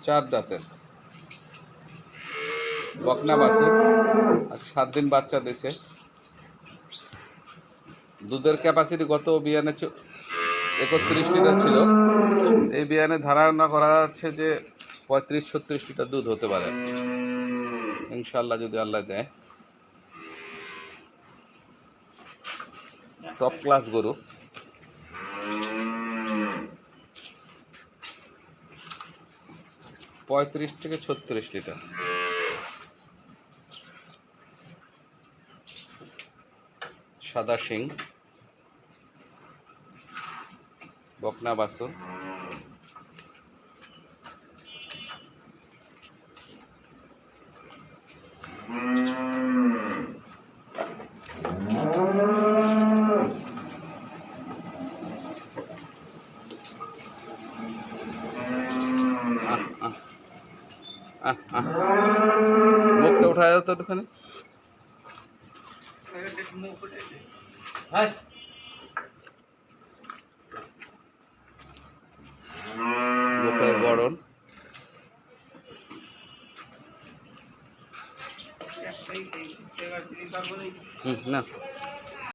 4 দাঁতের বকনা বাছুর, আর 7 দিন বাচ্চা দিছে। দুধের ক্যাপাসিটি গত বিয়ানে 31 লিটার ছিল, এই বিয়ানে ধারণা করা যাচ্ছে যে 35-36 লিটার দুধ হতে পারে ইনশাল্লাহ, যদি আল্লাহ দেয়। টপ ক্লাস গরু। পঁয়ত্রিশ থেকে 36 লিটার। সাদা শিং, বকনা বাছুর। মুখটা উঠায় তো একটুখানি। মুখের গড়ন। না